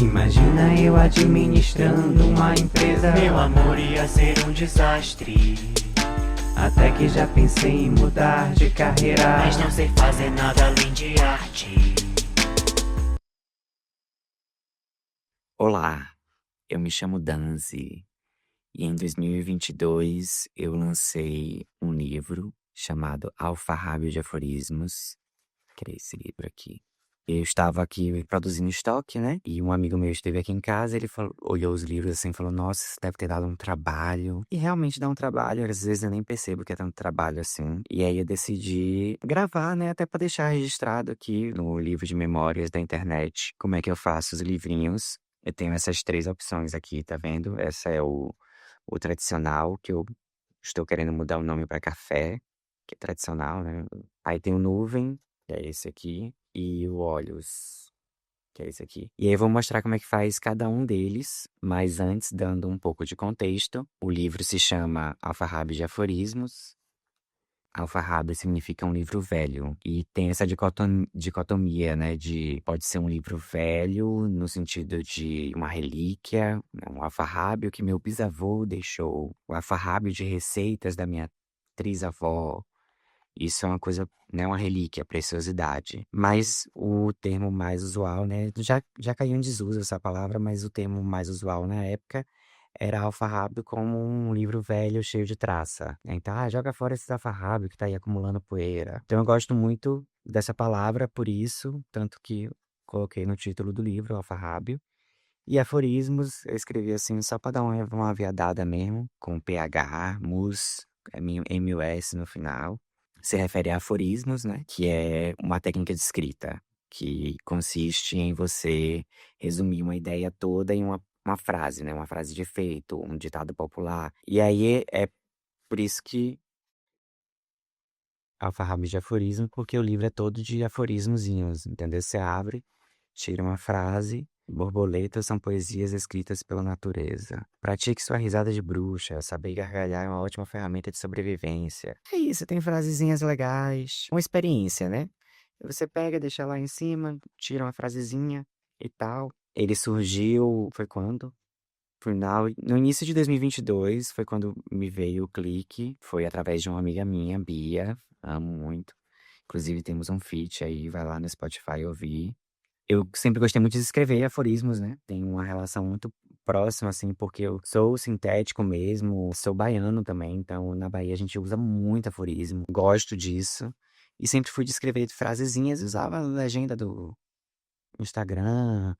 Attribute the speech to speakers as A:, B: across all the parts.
A: Imagina eu administrando uma empresa.
B: Meu amor ia ser um desastre.
A: Até que já pensei em mudar de carreira.
B: Mas não sei fazer nada além de arte.
C: Olá, eu me chamo Danzi e em 2022 eu lancei um livro chamado Alfarrábio de Aforismos, que é esse livro aqui. Eu estava aqui produzindo estoque, né? E um amigo meu esteve aqui em casa, ele olhou os livros assim e falou: Nossa, isso deve ter dado um trabalho. E realmente dá um trabalho, às vezes eu nem percebo que é tanto trabalho assim. E aí eu decidi gravar, né? Até para deixar registrado aqui no livro de memórias da internet como é que eu faço os livrinhos. Eu tenho essas 3 opções aqui, tá vendo? Essa é o tradicional, que eu estou querendo mudar o nome para café, que é tradicional, né? Aí tem o nuvem, que é esse aqui, e o olhos, que é esse aqui. E aí eu vou mostrar como é que faz cada um deles, mas antes, dando um pouco de contexto, o livro se chama Alfarrábio de Aforismos. Alfarrábio significa um livro velho e tem essa dicotomia, né, de pode ser um livro velho no sentido de uma relíquia, né, um alfarrábio que meu bisavô deixou, o alfarrábio de receitas da minha trisavó. Isso é uma coisa, né, uma relíquia, preciosidade. Mas o termo mais usual, né, já caiu em desuso essa palavra, mas o termo mais usual na época era alfarrábio como um livro velho cheio de traça. Então, joga fora esse alfarrábio que tá aí acumulando poeira. Então eu gosto muito dessa palavra por isso, tanto que coloquei no título do livro, alfarrábio. E aforismos, eu escrevi assim só para dar uma aviadada mesmo, com PH, mus, MUS no final. Se refere a aforismos, né? Que é uma técnica de escrita, que consiste em você resumir uma ideia toda em uma frase, né? Uma frase de efeito, um ditado popular. E aí é por isso que alfarrábio de aforismo, porque o livro é todo de aforismozinhos, entendeu? Você abre, tira uma frase. Borboletas são poesias escritas pela natureza. Pratique sua risada de bruxa. Saber gargalhar é uma ótima ferramenta de sobrevivência. É isso, tem frasezinhas legais. Uma experiência, né? Você pega, deixa lá em cima, tira uma frasezinha e tal. Ele surgiu, foi quando? No início de 2022 foi quando me veio o clique. Foi através de uma amiga minha, Bia. Amo muito. Inclusive temos um feat aí, vai lá no Spotify ouvir. Eu sempre gostei muito de escrever aforismos, né? Tenho uma relação muito próxima, assim, porque eu sou sintético mesmo, sou baiano também, então na Bahia a gente usa muito aforismo, gosto disso. E sempre fui de escrever frasezinhas, usava a legenda do Instagram,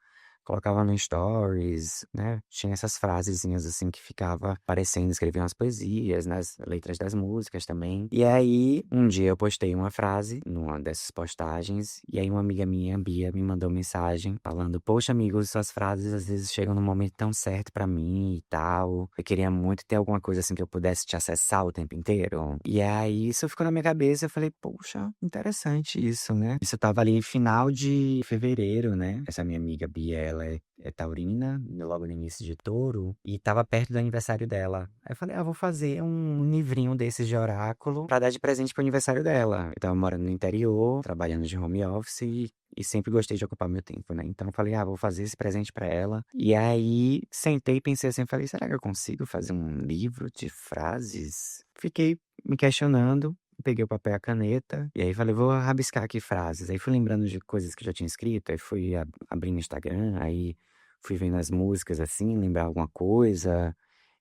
C: colocava no Stories, né? Tinha essas frasezinhas assim que ficava aparecendo, escrevia umas poesias nas letras das músicas também. E aí, um dia eu postei uma frase numa dessas postagens, e aí uma amiga minha, Bia, me mandou mensagem falando: Poxa, amigo, suas frases às vezes chegam num momento tão certo pra mim e tal. Eu queria muito ter alguma coisa assim que eu pudesse te acessar o tempo inteiro. E aí, isso ficou na minha cabeça, eu falei: Poxa, interessante isso, né? Isso tava ali final de fevereiro, né? Essa minha amiga Bia, ela é taurina, logo no início de touro, e tava perto do aniversário dela. Aí eu falei: vou fazer um livrinho desses de oráculo pra dar de presente pro aniversário dela. Eu tava morando no interior, trabalhando de home office e sempre gostei de ocupar meu tempo, né? Então eu falei: vou fazer esse presente pra ela. E aí sentei e pensei assim, falei: será que eu consigo fazer um livro de frases? Fiquei me questionando. Peguei o papel e a caneta, e aí falei: vou rabiscar aqui frases. Aí fui lembrando de coisas que eu já tinha escrito, aí fui abrindo o Instagram, aí fui vendo as músicas assim, lembrar alguma coisa,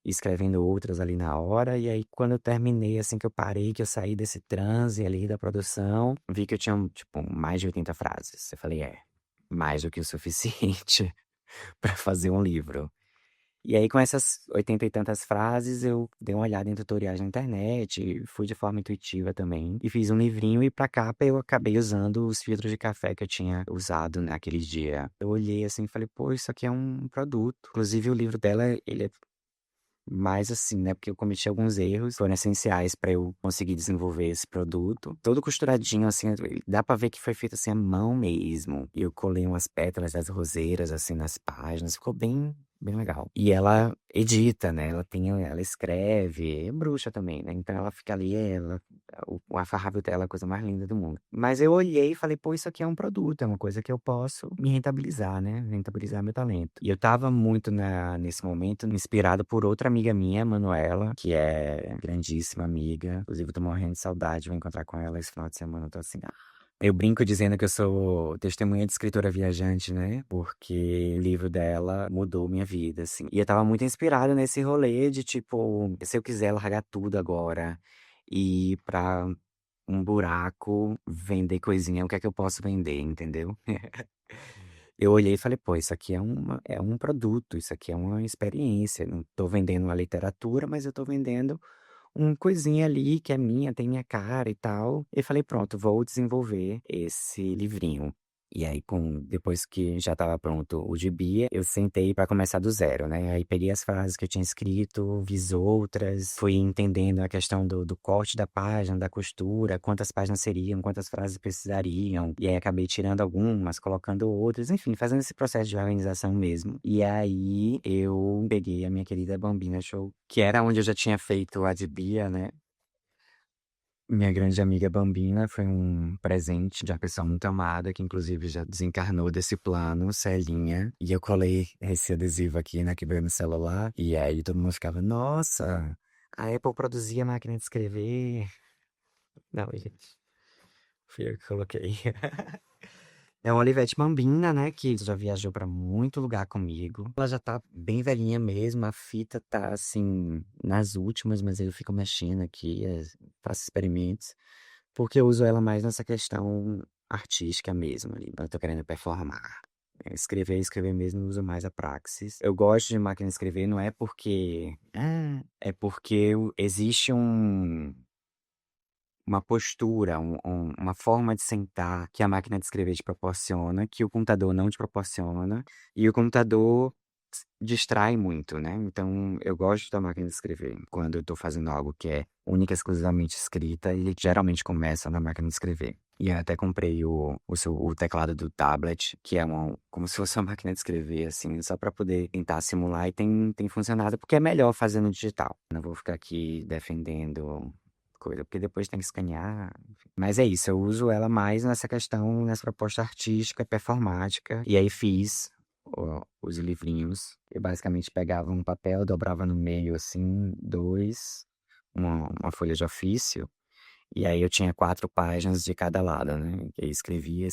C: escrevendo outras ali na hora. E aí quando eu terminei, assim, que eu parei, que eu saí desse transe ali da produção, vi que eu tinha, tipo, mais de 80 frases. Eu falei: mais do que o suficiente pra fazer um livro. E aí, com essas 80 e tantas frases, eu dei uma olhada em tutoriais na internet, fui de forma intuitiva também, e fiz um livrinho, e pra capa eu acabei usando os filtros de café que eu tinha usado naquele dia. Eu olhei assim e falei: pô, isso aqui é um produto. Inclusive, o livro dela, ele é mais assim, né? Porque eu cometi alguns erros, foram essenciais pra eu conseguir desenvolver esse produto. Todo costuradinho, assim, dá pra ver que foi feito assim à mão mesmo. E eu colei umas pétalas das roseiras, assim, nas páginas, ficou bem legal. E ela edita, né? Ela escreve, é bruxa também, né? Então ela fica ali, ela o afarrável dela é a coisa mais linda do mundo. Mas eu olhei e falei: "Pô, isso aqui é um produto, é uma coisa que eu posso me rentabilizar, né, rentabilizar meu talento". E eu estava muito nesse momento inspirado por outra amiga minha, Manuela, que é grandíssima amiga, inclusive eu tô morrendo de saudade, vou encontrar com ela esse final de semana, eu tô assim, eu brinco dizendo que eu sou testemunha de escritora viajante, né? Porque o livro dela mudou minha vida, assim. E eu tava muito inspirado nesse rolê de, tipo, se eu quiser largar tudo agora e ir pra um buraco, vender coisinha, o que é que eu posso vender, entendeu? Eu olhei e falei, pô, isso aqui é um produto, isso aqui é uma experiência. Não tô vendendo uma literatura, mas eu tô vendendo uma coisinha ali que é minha, tem minha cara e tal. E falei, pronto, vou desenvolver esse livrinho. E aí, depois que já estava pronto o gibi, eu sentei para começar do zero, né? Aí peguei as frases que eu tinha escrito, fiz outras, fui entendendo a questão do corte da página, da costura, quantas páginas seriam, quantas frases precisariam. E aí acabei tirando algumas, colocando outras, enfim, fazendo esse processo de organização mesmo. E aí eu peguei a minha querida Bambina Show, que era onde eu já tinha feito a de Bia, né? Minha grande amiga Bambina foi um presente de uma pessoa muito amada, que inclusive já desencarnou desse plano, Celinha. E eu colei esse adesivo aqui, né, que veio no celular. E aí todo mundo ficava, nossa, a Apple produzia máquina de escrever. Não, gente, fui eu que coloquei. É uma Olivete Bambina, né, que já viajou pra muito lugar comigo. Ela já tá bem velhinha mesmo, a fita tá, assim, nas últimas, mas eu fico mexendo aqui, faço experimentos, porque eu uso ela mais nessa questão artística mesmo, ali, eu tô querendo performar. Escrever mesmo, eu uso mais a praxis. Eu gosto de máquina de escrever, não é porque... é porque existe uma postura, uma forma de sentar que a máquina de escrever te proporciona, que o computador não te proporciona, e o computador distrai muito, né? Então, eu gosto da máquina de escrever. Quando eu tô fazendo algo que é única e exclusivamente escrita, ele geralmente começa na máquina de escrever. E eu até comprei o teclado do tablet, que é como se fosse uma máquina de escrever, assim, só para poder tentar simular, e tem funcionado, porque é melhor fazer no digital. Não vou ficar aqui defendendo coisa, porque depois tem que escanear. Enfim. Mas é isso, eu uso ela mais nessa questão, nessa proposta artística, performática. E aí fiz os livrinhos. Eu basicamente pegava um papel, dobrava no meio, assim, dois, uma folha de ofício. E aí eu tinha 4 páginas de cada lado, né? E aí escrevia,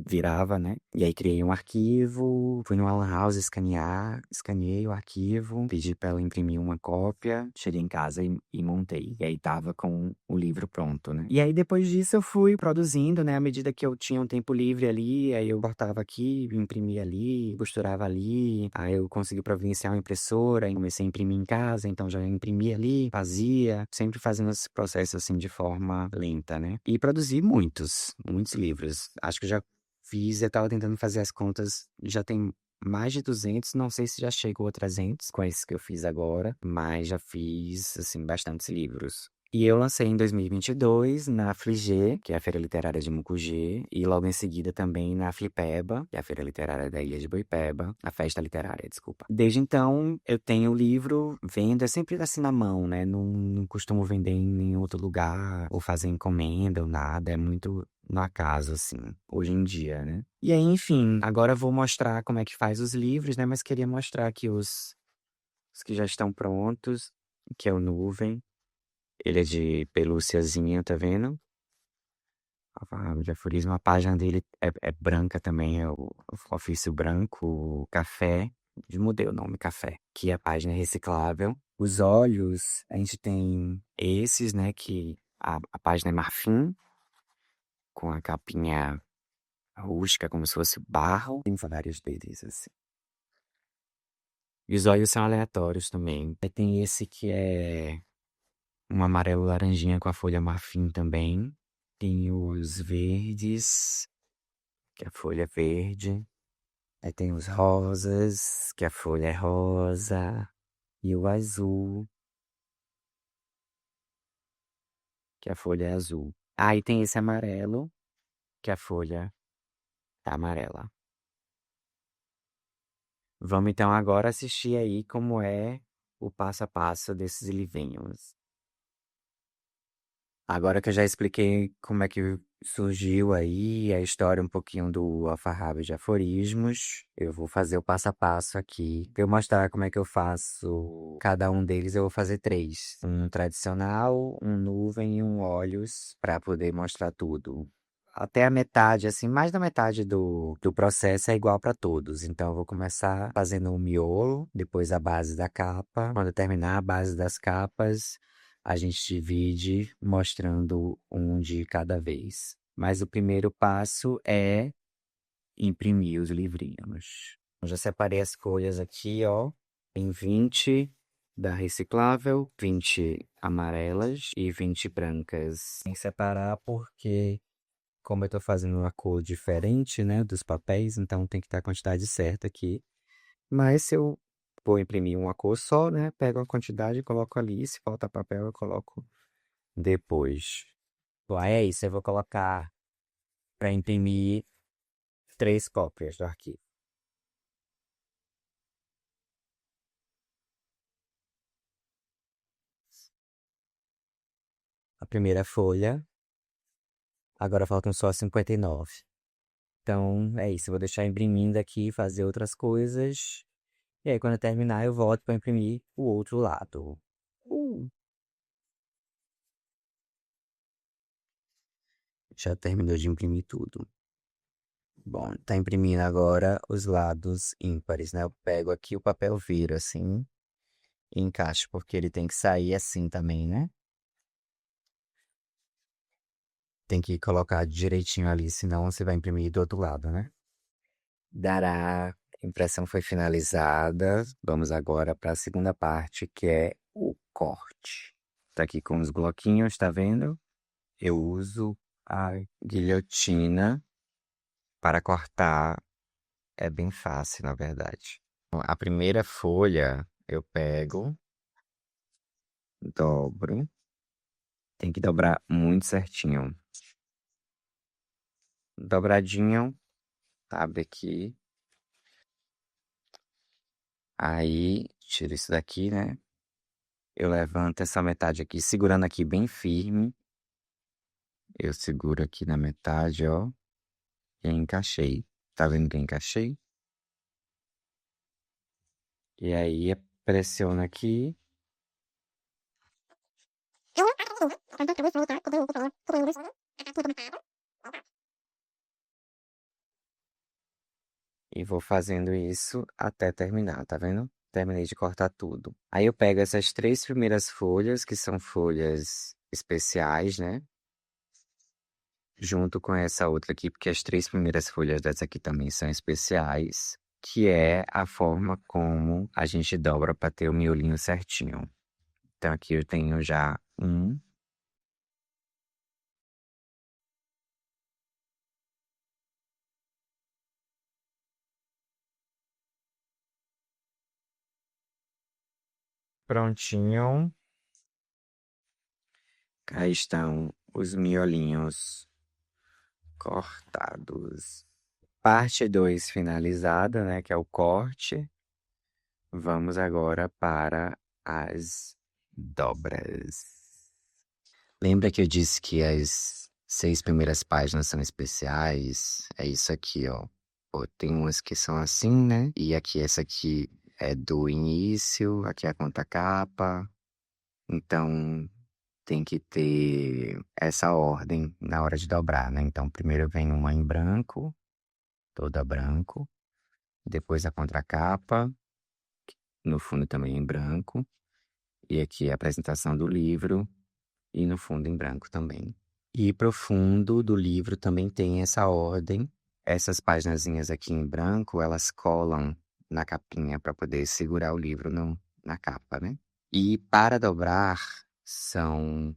C: virava, né? E aí criei um arquivo, fui no Lan House escanear, escaneei o arquivo, pedi pra ela imprimir uma cópia, cheguei em casa e montei. E aí tava com o livro pronto, né? E aí depois disso eu fui produzindo, né? À medida que eu tinha um tempo livre ali, aí eu botava aqui, imprimia ali, costurava ali, aí eu consegui providenciar uma impressora, e comecei a imprimir em casa, então já imprimia ali, fazia, sempre fazendo esse processo assim de forma lenta, né? E produzi muitos livros. Acho que eu já fiz, eu tava tentando fazer as contas, já tem mais de 200, não sei se já chegou a 300 com esse que eu fiz agora, mas já fiz, assim, bastantes livros. E eu lancei em 2022 na Fligê, que é a Feira Literária de Mucugê, e logo em seguida também na Flipeba, que é a Feira Literária da Ilha de Boipeba, a Festa Literária, desculpa. Desde então, eu tenho o livro, vendo, é sempre assim na mão, né? Não costumo vender em nenhum outro lugar, ou fazer encomenda ou nada, é muito no acaso, assim, hoje em dia, né? E aí, enfim, agora eu vou mostrar como é que faz os livros, né? Mas queria mostrar aqui os que já estão prontos, que é o Nuvem. Ele é de pelúciazinha, tá vendo? De aforismo, a página dele é branca também, é o ofício branco, o café, mudei o nome, café, que a página é reciclável. Os olhos, a gente tem esses, né, que a página é marfim, com a capinha rústica, como se fosse barro. Tem vários deles, assim. E os olhos são aleatórios também. Aí tem esse que é um amarelo laranjinha com a folha marfim também. Tem os verdes, que a folha é verde. Aí tem os rosas, que a folha é rosa. E o azul, que a folha é azul. Aí tem esse amarelo, que a folha é amarela. Vamos então agora assistir aí como é o passo a passo desses livrinhos. Agora que eu já expliquei como é que surgiu aí a história um pouquinho do alfarrábio de aforismos, eu vou fazer o passo a passo aqui. Pra eu mostrar como é que eu faço cada um deles, eu vou fazer três. Um tradicional, um nuvem e um olhos, para poder mostrar tudo. Até a metade, assim, mais da metade do processo é igual para todos. Então, eu vou começar fazendo o miolo, depois a base da capa. Quando eu terminar a base das capas, a gente divide mostrando um de cada vez. Mas o primeiro passo é imprimir os livrinhos. Eu já separei as folhas aqui, ó, em 20 da reciclável, 20 amarelas e 20 brancas. Sem separar porque, como eu tô fazendo uma cor diferente, né, dos papéis, então tem que estar a quantidade certa aqui. Mas se eu vou imprimir uma cor só, né, pego a quantidade e coloco ali. Se falta papel, eu coloco depois. Bom, aí é isso. Eu vou colocar para imprimir 3 cópias do arquivo. A primeira folha, agora faltam só 59. Então é isso. Eu vou deixar imprimindo aqui, fazer outras coisas. E aí, quando eu terminar, eu volto para imprimir o outro lado. Já terminou de imprimir tudo. Bom, tá imprimindo agora os lados ímpares, né? Eu pego aqui o papel, viro assim e encaixo, porque ele tem que sair assim também, né? Tem que colocar direitinho ali, senão você vai imprimir do outro lado, né? Dará. A impressão foi finalizada. Vamos agora para a segunda parte, que é o corte. Tá aqui com os bloquinhos, tá vendo? Eu uso a guilhotina para cortar. É bem fácil, na verdade. Bom, a primeira folha eu pego, dobro. Tem que dobrar muito certinho. Dobradinho, abre aqui. Aí, tiro isso daqui, né? Eu levanto essa metade aqui, segurando aqui bem firme. Eu seguro aqui na metade, ó. E encaixei. Tá vendo que eu encaixei? E aí, pressiono aqui. E vou fazendo isso até terminar, tá vendo? Terminei de cortar tudo. Aí eu pego essas 3 primeiras folhas, que são folhas especiais, né? Junto com essa outra aqui, porque as 3 primeiras folhas dessa aqui também são especiais, que é a forma como a gente dobra para ter o miolinho certinho. Então aqui eu tenho já um. Prontinho. Aí estão os miolinhos cortados. Parte 2 finalizada, né, que é o corte. Vamos agora para as dobras. Lembra que eu disse que as 6 primeiras páginas são especiais? É isso aqui, ó. Pô, tem umas que são assim, né? E aqui, essa aqui é do início, aqui é a contracapa. Então, tem que ter essa ordem na hora de dobrar, né? Então, primeiro vem uma em branco, toda branco. Depois a contracapa, no fundo também em branco. E aqui a apresentação do livro, e no fundo em branco também. E pro fundo do livro também tem essa ordem. Essas paginazinhas aqui em branco, elas colam na capinha para poder segurar o livro na capa, né? E para dobrar, são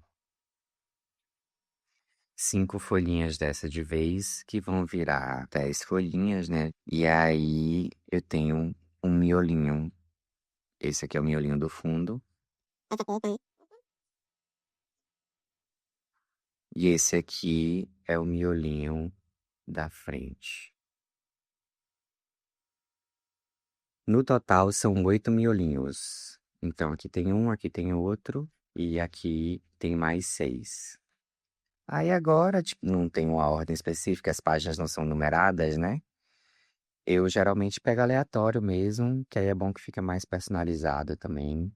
C: 5 folhinhas dessa de vez, que vão virar 10 folhinhas, né? E aí eu tenho um miolinho. Esse aqui é o miolinho do fundo. E esse aqui é o miolinho da frente. No total são 8 miolinhos. Então aqui tem um, aqui tem outro e aqui tem mais 6. Aí agora, tipo, não tem uma ordem específica, as páginas não são numeradas, né? Eu geralmente pego aleatório mesmo, que aí é bom que fica mais personalizado também.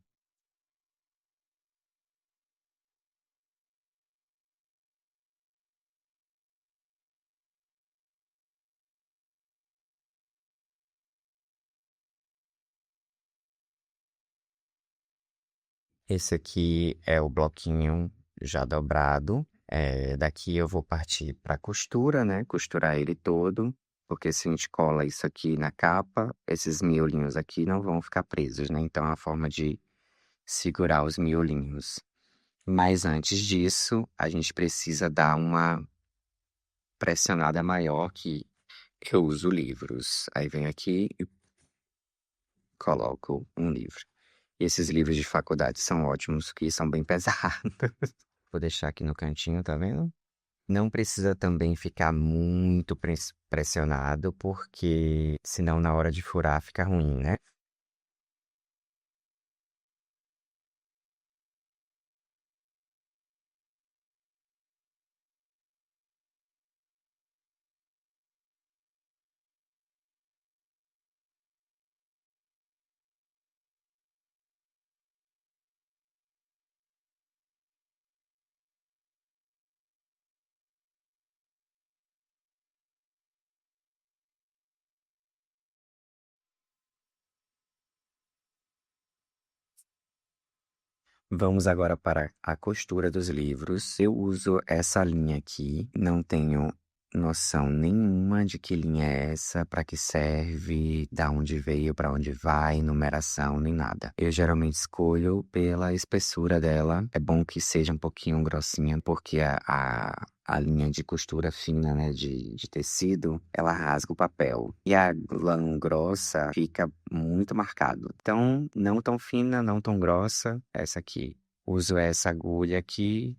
C: Esse aqui é o bloquinho já dobrado. Daqui eu vou partir para costura, né? Costurar ele todo, porque se a gente cola isso aqui na capa, esses miolinhos aqui não vão ficar presos, né? Então é uma forma de segurar os miolinhos. Mas antes disso, a gente precisa dar uma pressionada maior que eu uso livros. Aí venho aqui e coloco um livro. E esses livros de faculdade são ótimos, que são bem pesados. Vou deixar aqui no cantinho, tá vendo? Não precisa também ficar muito pressionado, porque senão na hora de furar fica ruim, né? Vamos agora para a costura dos livros. Eu uso essa linha aqui, não tenho noção nenhuma de que linha é essa, para que serve, da onde veio, para onde vai, numeração, nem nada. Eu geralmente escolho pela espessura dela. É bom que seja um pouquinho grossinha, porque a linha de costura fina, né, de tecido, ela rasga o papel. E a lã grossa fica muito marcado. Então, não tão fina, não tão grossa, essa aqui. Uso essa agulha aqui.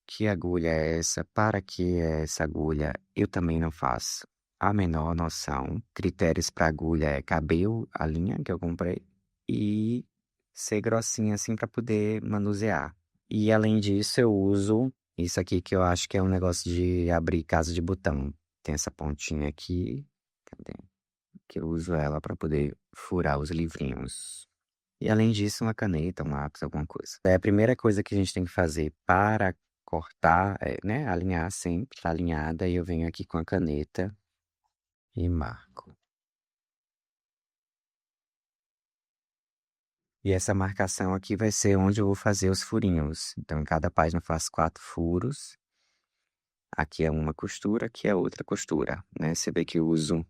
C: Que agulha é essa? Para que é essa agulha? Eu também não faço a menor noção. Critérios para agulha é caber a linha que eu comprei e ser grossinha assim para poder manusear. E além disso, eu uso isso aqui que eu acho que é um negócio de abrir casa de botão. Tem essa pontinha aqui, cadê? Que eu uso ela para poder furar os livrinhos. E além disso, uma caneta, um lápis, alguma coisa. É a primeira coisa que a gente tem que fazer para cortar, né? Alinhar sempre, tá alinhada, e eu venho aqui com a caneta e marco. E essa marcação aqui vai ser onde eu vou fazer os furinhos. Então, em cada página eu faço 4 furos. Aqui é uma costura, aqui é outra costura, né? Você vê que eu uso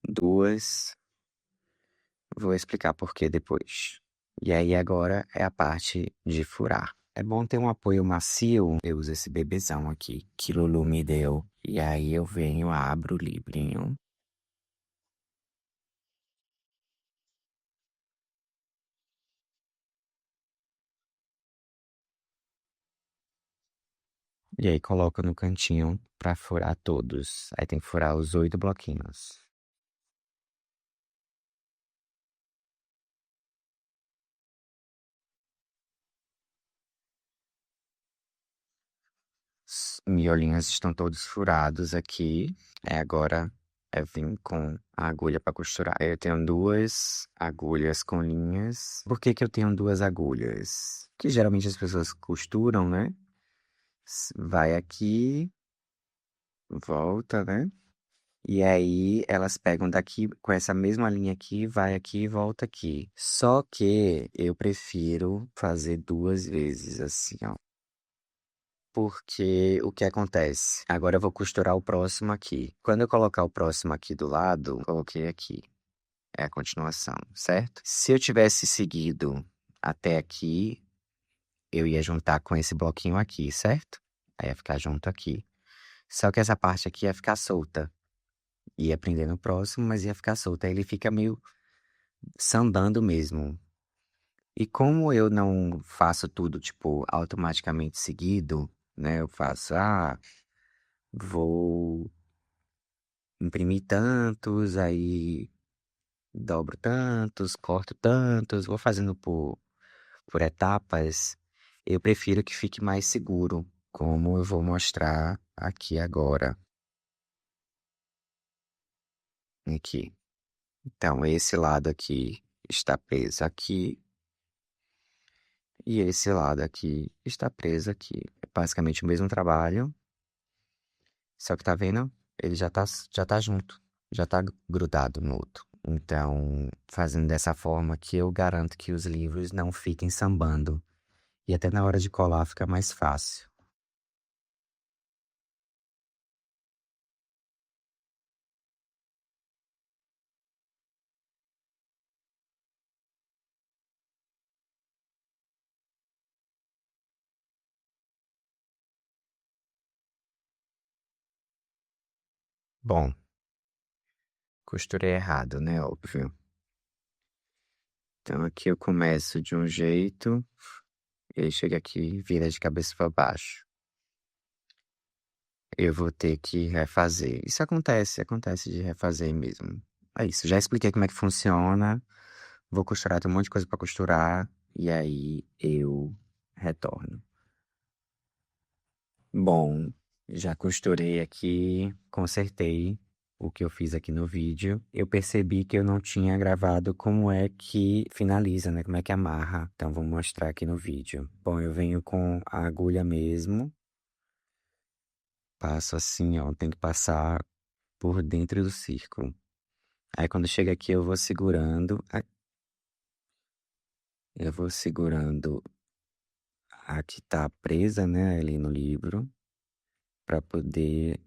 C: duas. Vou explicar por que depois. E aí agora é a parte de furar. É bom ter um apoio macio. Eu uso esse bebezão aqui que Lulu me deu. E aí eu venho, abro o livrinho. E aí coloco no cantinho pra furar todos. Aí tem que furar os 8 bloquinhos. Os miolinhos estão todos furados aqui. Agora é vir com a agulha para costurar. Eu tenho duas agulhas com linhas. Por que que eu tenho duas agulhas? Que geralmente as pessoas costuram, né? Vai aqui, volta, né? E aí elas pegam daqui com essa mesma linha aqui, vai aqui e volta aqui. Só que eu prefiro fazer duas vezes assim, ó. Porque o que acontece? Agora eu vou costurar o próximo aqui. Quando eu colocar o próximo aqui do lado, coloquei aqui. É a continuação, certo? Se eu tivesse seguido até aqui, eu ia juntar com esse bloquinho aqui, certo? Aí ia ficar junto aqui. Só que essa parte aqui ia ficar solta. Ia prender no próximo, mas ia ficar solta. Aí ele fica meio sambando mesmo. E como eu não faço tudo, tipo, automaticamente seguido, né? Eu faço, vou imprimir tantos, aí dobro tantos, corto tantos, vou fazendo por etapas. Eu prefiro que fique mais seguro. como eu vou mostrar aqui agora. Aqui. Então, esse lado aqui está preso aqui. E esse lado aqui está preso aqui. É basicamente o mesmo trabalho. Só que tá vendo? Ele já tá junto. Já tá grudado no outro. Então, fazendo dessa forma que eu garanto que os livros não fiquem sambando. E até na hora de colar fica mais fácil. Bom, costurei errado, né? Óbvio. Então aqui eu começo de um jeito, e aí chega aqui e vira de cabeça para baixo. Eu vou ter que refazer. Isso acontece de refazer mesmo. É isso, já expliquei como é que funciona. Vou costurar, tem um monte de coisa para costurar, e aí eu retorno. Bom, já costurei aqui, consertei o que eu fiz aqui no vídeo. Eu percebi que eu não tinha gravado como é que finaliza, né? Como é que amarra. Então vou mostrar aqui no vídeo. Bom, eu venho com a agulha mesmo. Passo assim, ó, tem que passar por dentro do círculo. Aí quando chega aqui eu vou segurando, a que tá presa, né, ali no livro, pra poder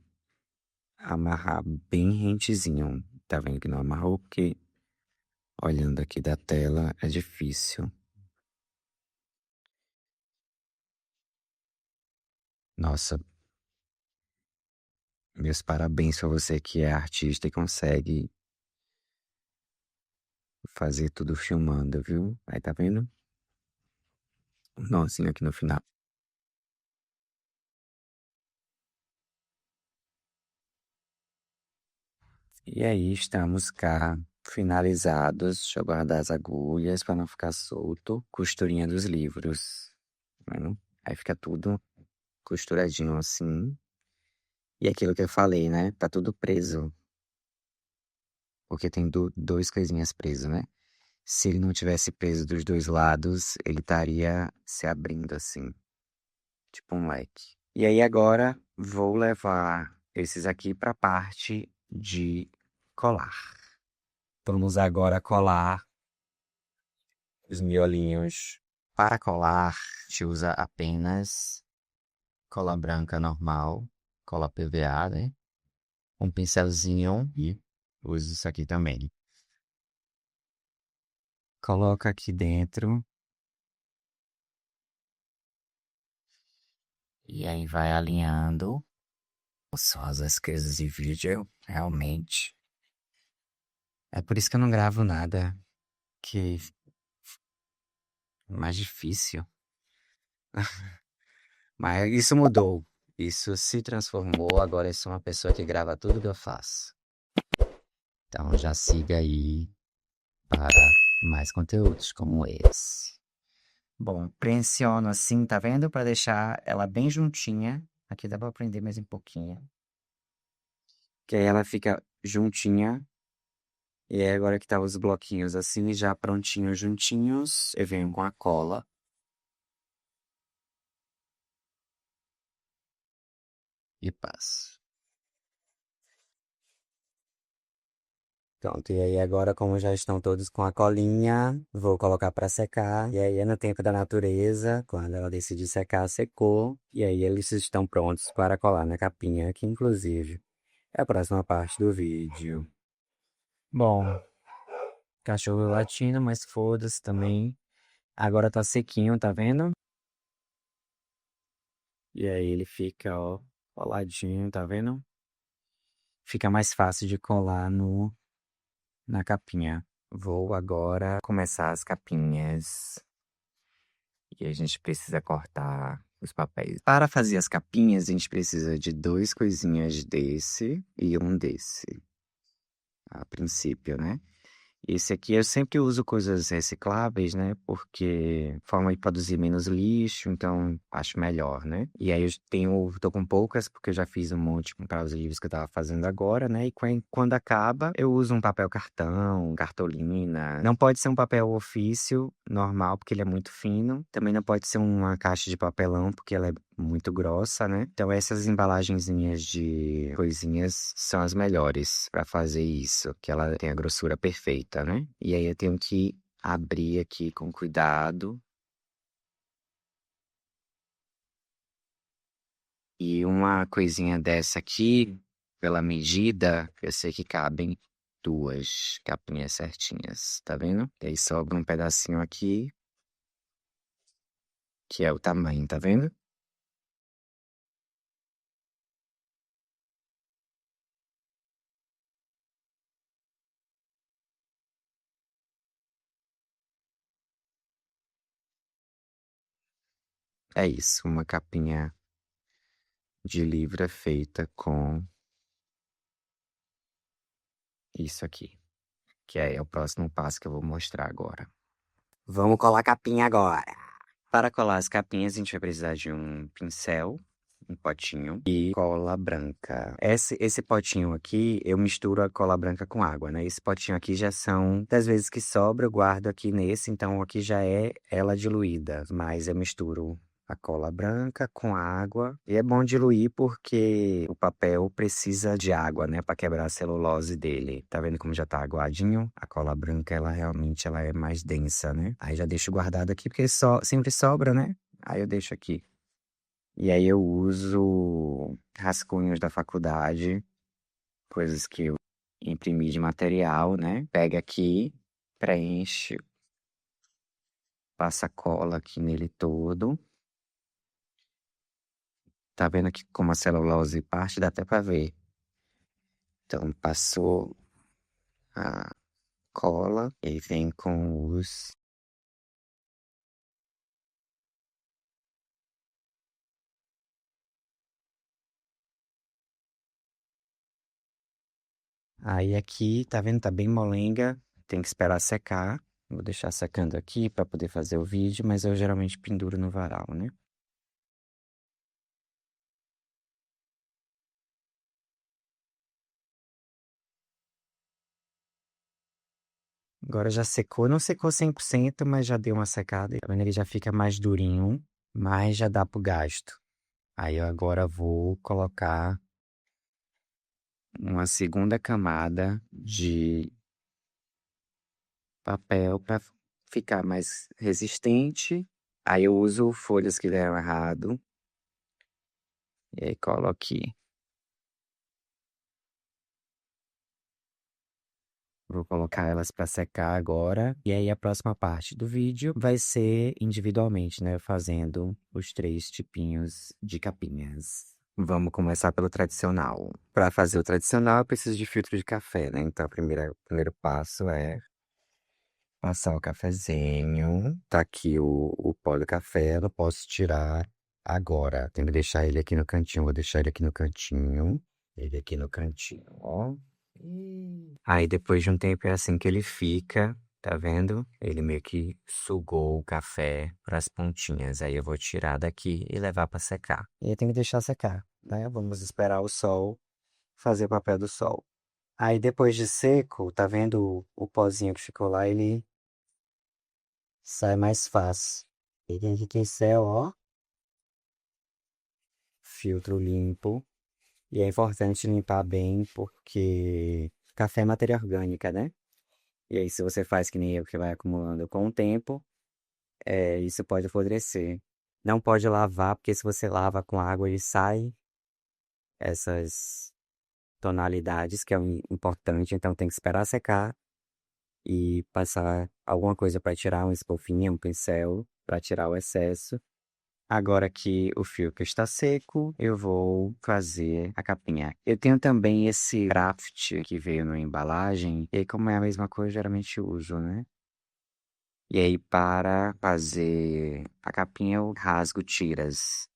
C: amarrar bem rentezinho. Tá vendo que não amarrou? Porque olhando aqui da tela é difícil. Nossa, meus parabéns pra você que é artista e consegue fazer tudo filmando, viu? Aí tá vendo? Um nozinho aqui no final. E aí estamos cá finalizados. Deixa eu guardar as agulhas para não ficar solto. Costurinha dos livros. Tá vendo? Aí fica tudo costuradinho assim. E aquilo que eu falei, né? Tá tudo preso. Porque tem dois coisinhas presos, né? Se ele não tivesse preso dos dois lados, ele estaria se abrindo assim, tipo um leque. E aí agora vou levar esses aqui para a parte de colar. Vamos agora colar os miolinhos. Para colar, a gente usa apenas cola branca normal, cola PVA, né? Um pincelzinho e uso isso aqui também. Coloca aqui dentro. E aí vai alinhando. Só as coisas de vídeo, realmente. É por isso que eu não gravo nada que é mais difícil. Mas isso mudou. Isso se transformou. Agora eu sou uma pessoa que grava tudo que eu faço. Então já siga aí para mais conteúdos como esse. Bom, pressiono assim, tá vendo? Para deixar ela bem juntinha. Aqui dá pra prender mais um pouquinho. Que aí ela fica juntinha. E aí agora que tá os bloquinhos assim, já prontinhos, juntinhos, eu venho com a cola. E passo. Pronto, e aí agora como já estão todos com a colinha, vou colocar para secar. E aí é no tempo da natureza, quando ela decidir secar, secou. E aí eles estão prontos para colar na capinha, que inclusive é a próxima parte do vídeo. Bom, cachorro latindo, mas foda-se também. Agora tá sequinho, tá vendo? E aí ele fica, ó, coladinho, tá vendo? Fica mais fácil de colar na capinha. Vou agora começar as capinhas. E a gente precisa cortar os papéis. Para fazer as capinhas, a gente precisa de dois coisinhas desse e um desse. A princípio, né? Esse aqui eu sempre uso coisas recicláveis, né? Porque forma de produzir menos lixo, então acho melhor, né? E aí tô com poucas, porque eu já fiz um monte para os livros que eu tava fazendo agora, né? E quando acaba, eu uso um papel cartão, cartolina. Não pode ser um papel ofício normal, porque ele é muito fino. Também não pode ser uma caixa de papelão, porque ela é muito grossa, né? Então essas embalagenzinhas de coisinhas são as melhores para fazer isso, que ela tem a grossura perfeita, né? E aí eu tenho que abrir aqui com cuidado. E uma coisinha dessa aqui, pela medida, eu sei que cabem duas capinhas certinhas, tá vendo? E aí sobra um pedacinho aqui, que é o tamanho, tá vendo? É isso, uma capinha de livro é feita com isso aqui, que é o próximo passo que eu vou mostrar agora. Vamos colar a capinha agora. Para colar as capinhas, a gente vai precisar de um pincel, um potinho e cola branca. Esse potinho aqui, eu misturo a cola branca com água, né? Esse potinho aqui já são, das vezes que sobra, eu guardo aqui nesse, então aqui já é ela diluída, mas eu misturo a cola branca com água. E é bom diluir porque o papel precisa de água, né, para quebrar a celulose dele. Tá vendo como já tá aguadinho? A cola branca, ela realmente ela é mais densa, né? Aí já deixo guardado aqui porque sempre sobra, né? Aí eu deixo aqui. E aí eu uso rascunhos da faculdade, coisas que eu imprimi de material, né? Pega aqui, preenche, passa cola aqui nele todo. Tá vendo aqui como a celulose parte? Dá até pra ver. Então, passou a cola e vem com os. Aí aqui, tá vendo? Tá bem molenga. Tem que esperar secar. Vou deixar secando aqui pra poder fazer o vídeo, mas eu geralmente penduro no varal, né? Agora já secou, não secou 100%, mas já deu uma secada. Tá vendo? Ele já fica mais durinho, mas já dá pro gasto. Aí eu agora vou colocar uma segunda camada de papel para ficar mais resistente. Aí eu uso folhas que deram errado. E aí colo aqui. Vou colocar elas para secar agora. E aí a próxima parte do vídeo vai ser individualmente, né? Fazendo os três tipinhos de capinhas. Vamos começar pelo tradicional. Para fazer o tradicional, eu preciso de filtro de café, né? Então, o primeiro passo é passar o cafezinho. Tá aqui o pó do café, eu posso tirar agora. Tenho que deixar ele aqui no cantinho. Vou deixar ele aqui no cantinho. Ele aqui no cantinho, ó. Aí depois de um tempo é assim que ele fica, tá vendo? Ele meio que sugou o café pras pontinhas. Aí eu vou tirar daqui e levar pra secar. E aí tem que deixar secar, né? Vamos esperar o sol fazer o papel do sol. Aí depois de seco, tá vendo o pozinho que ficou lá? Ele sai mais fácil. E tem aqui pincel, ó. Filtro limpo. E é importante limpar bem porque café é matéria orgânica, né? E aí, se você faz que nem eu, que vai acumulando com o tempo, isso pode apodrecer. Não pode lavar, porque se você lava com água, ele sai essas tonalidades, que é o importante. Então, tem que esperar secar e passar alguma coisa para tirar, um esponfinho, um pincel, para tirar o excesso. Agora que o filtro está seco, eu vou fazer a capinha. Eu tenho também esse craft que veio na embalagem, e aí, como é a mesma coisa, geralmente uso, né? E aí, para fazer a capinha, eu rasgo tiras.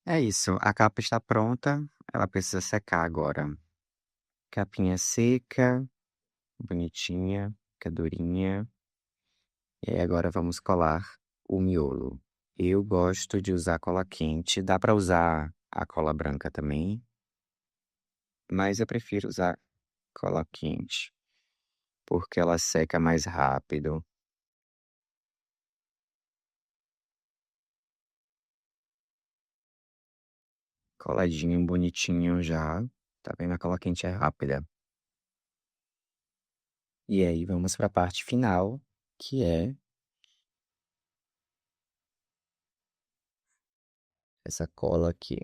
C: É isso, a capa está pronta, ela precisa secar agora. Capinha seca, bonitinha, fica durinha. E aí agora vamos colar o miolo. Eu gosto de usar cola quente, dá pra usar a cola branca também, mas eu prefiro usar cola quente, porque ela seca mais rápido. Coladinho, bonitinho já. Tá vendo? A cola quente é rápida. E aí vamos para a parte final, que é essa cola aqui.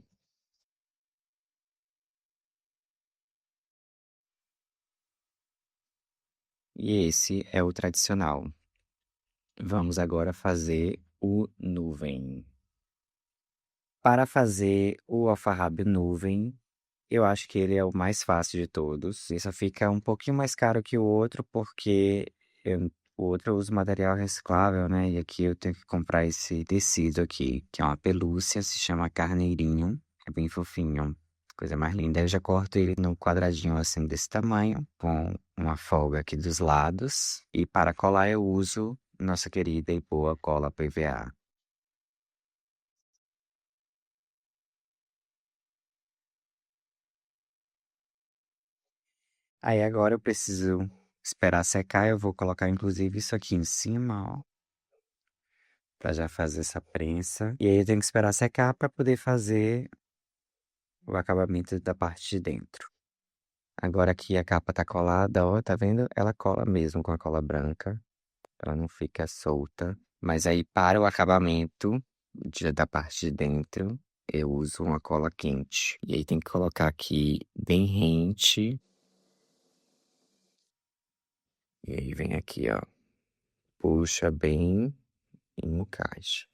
C: E esse é o tradicional. Vamos agora fazer o nuvem. Para fazer o alfarrábio nuvem, eu acho que ele é o mais fácil de todos. Ele só fica um pouquinho mais caro que o outro, porque o outro eu uso material reciclável, né? E aqui eu tenho que comprar esse tecido aqui, que é uma pelúcia, se chama carneirinho. É bem fofinho. Coisa mais linda. Eu já corto ele num quadradinho assim desse tamanho, com uma folga aqui dos lados. E para colar eu uso nossa querida e boa cola PVA. Aí agora eu preciso esperar secar. Eu vou colocar inclusive isso aqui em cima, ó, pra já fazer essa prensa. E aí eu tenho que esperar secar pra poder fazer o acabamento da parte de dentro. Agora que a capa tá colada, ó, tá vendo? Ela cola mesmo com a cola branca. Ela não fica solta. Mas aí para o acabamento da parte de dentro, eu uso uma cola quente. E aí tem que colocar aqui bem rente. E aí vem aqui, ó. Puxa bem e encaixa.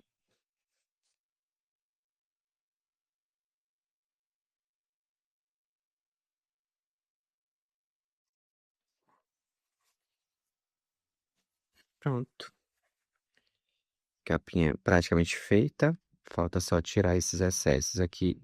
C: Pronto. Capinha praticamente feita. Falta só tirar esses excessos aqui.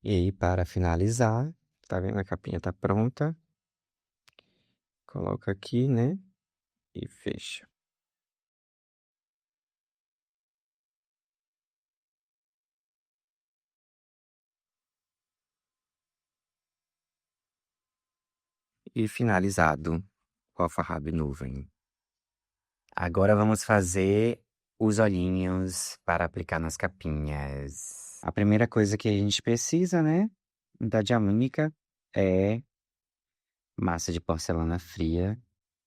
C: E aí, para finalizar, tá vendo? A capinha tá pronta. Coloca aqui, né? E fecha. E finalizado o alfarrábio nuvem. Agora vamos fazer os olhinhos para aplicar nas capinhas. A primeira coisa que a gente precisa, né? Da diamônica é massa de porcelana fria,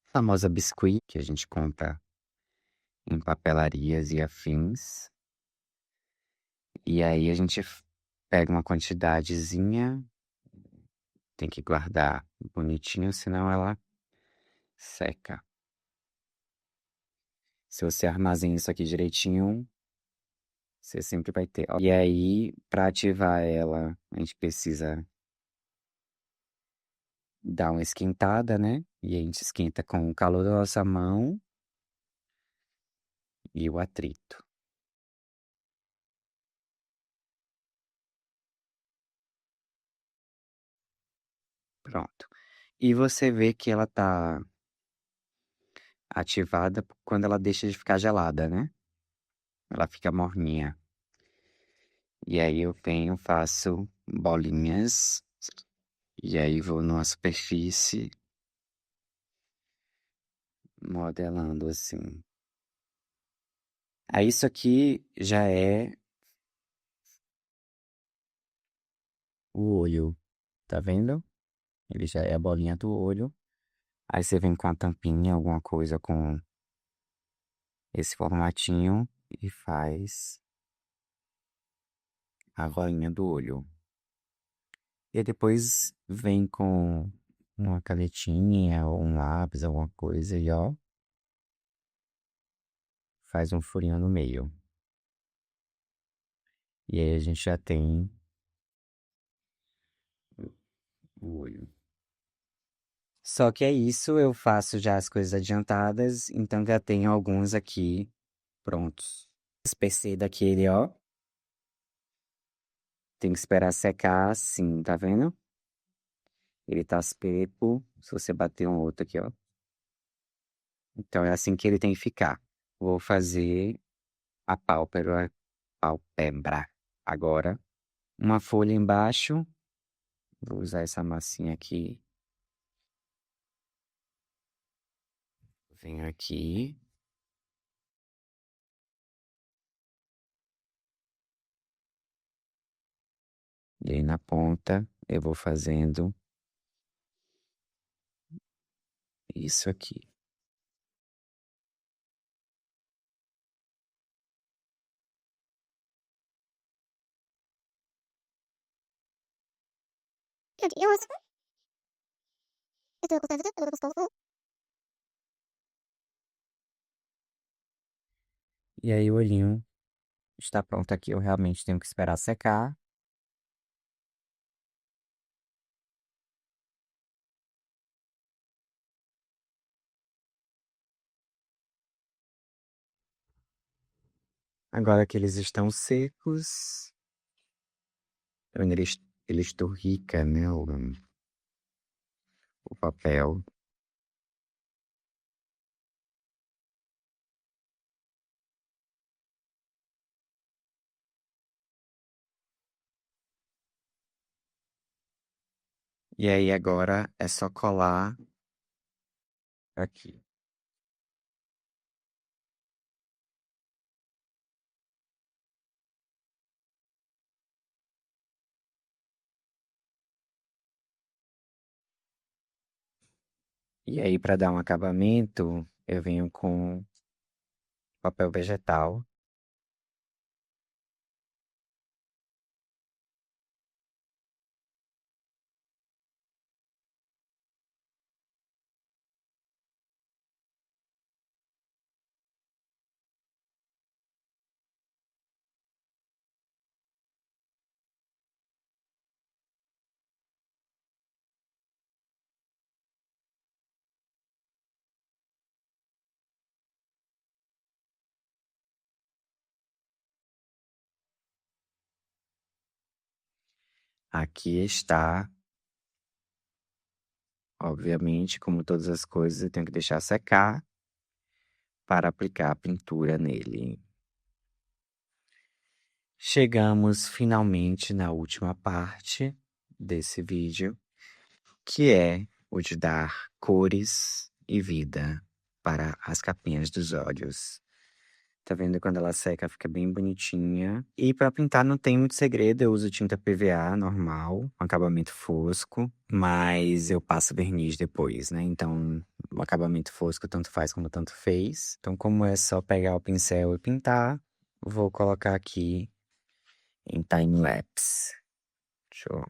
C: famosa biscuit, que a gente compra em papelarias e afins. E aí a gente pega uma quantidadezinha, tem que guardar bonitinho, senão ela seca. Se você armazena isso aqui direitinho, você sempre vai ter. E aí, para ativar ela, a gente precisa dar uma esquentada, né? E a gente esquenta com o calor da nossa mão e o atrito. Pronto. E você vê que ela tá ativada quando ela deixa de ficar gelada, né? Ela fica morninha. E aí eu venho, faço bolinhas. E aí vou numa superfície modelando assim. Aí isso aqui já é o olho, tá vendo? Ele já é a bolinha do olho. Aí você vem com a tampinha, alguma coisa com esse formatinho e faz a bolinha do olho. E depois vem com uma canetinha ou um lápis, alguma coisa e ó, faz um furinho no meio. E aí a gente já tem o olho. Só que é isso, eu faço já as coisas adiantadas, então já tenho alguns aqui prontos. Esse PC daquele, ó. Tem que esperar secar assim, tá vendo? Ele tá seco, se você bater um outro aqui, ó. Então é assim que ele tem que ficar. Vou fazer a pálpebra agora. Uma folha embaixo. Vou usar essa massinha aqui. Venho aqui. E aí na ponta eu vou fazendo isso aqui. E aí o olhinho está pronto aqui. Eu realmente tenho que esperar secar. Agora que eles estão secos, ele esturrica, né, o papel. E aí agora é só colar aqui. E aí para dar um acabamento, eu venho com papel vegetal. Aqui está, obviamente, como todas as coisas, eu tenho que deixar secar para aplicar a pintura nele. Chegamos finalmente na última parte desse vídeo, que é o de dar cores e vida para as capinhas dos olhos. Tá vendo? Quando ela seca, fica bem bonitinha. E para pintar não tem muito segredo, eu uso tinta PVA normal, acabamento fosco, mas eu passo verniz depois, né? Então, o acabamento fosco tanto faz como tanto fez. Então, como é só pegar o pincel e pintar, vou colocar aqui em time-lapse. Deixa eu...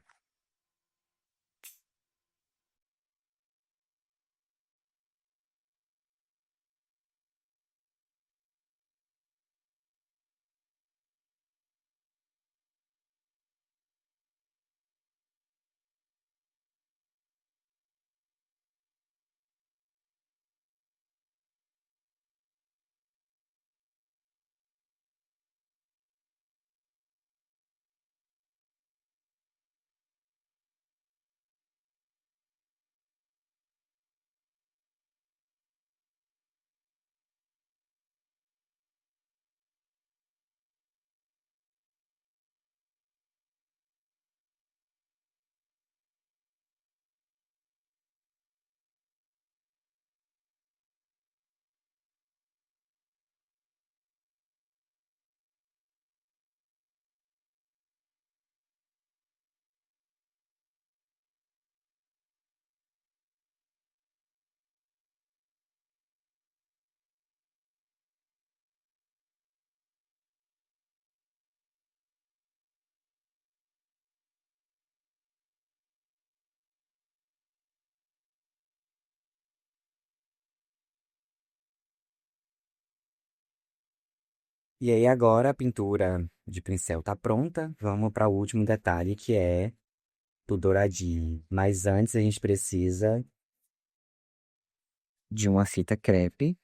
C: E aí agora a pintura de pincel tá pronta. Vamos para o último detalhe, que é tudo douradinho. Mas antes a gente precisa de uma fita crepe.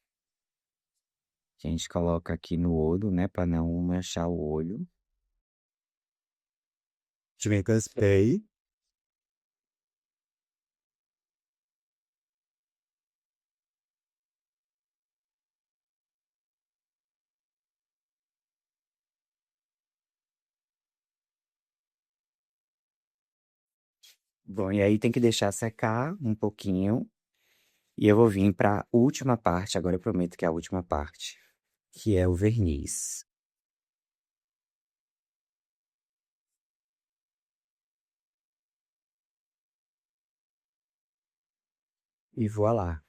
C: Que a gente coloca aqui no olho, né? Pra não manchar o olho. Twinkle Spray. Bom, e aí tem que deixar secar um pouquinho. E eu vou vir para a última parte, agora eu prometo que é a última parte, que é o verniz. E voilá.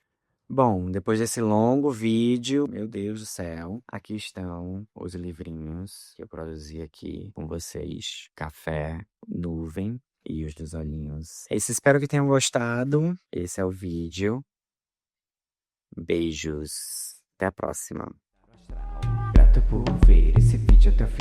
C: Bom, depois desse longo vídeo, meu Deus do céu, aqui estão os livrinhos que eu produzi aqui com vocês. Café, nuvem e os dos olhinhos. Espero que tenham gostado. Esse é o vídeo. Beijos. Até a próxima.
A: Grato por ver esse vídeo até o final.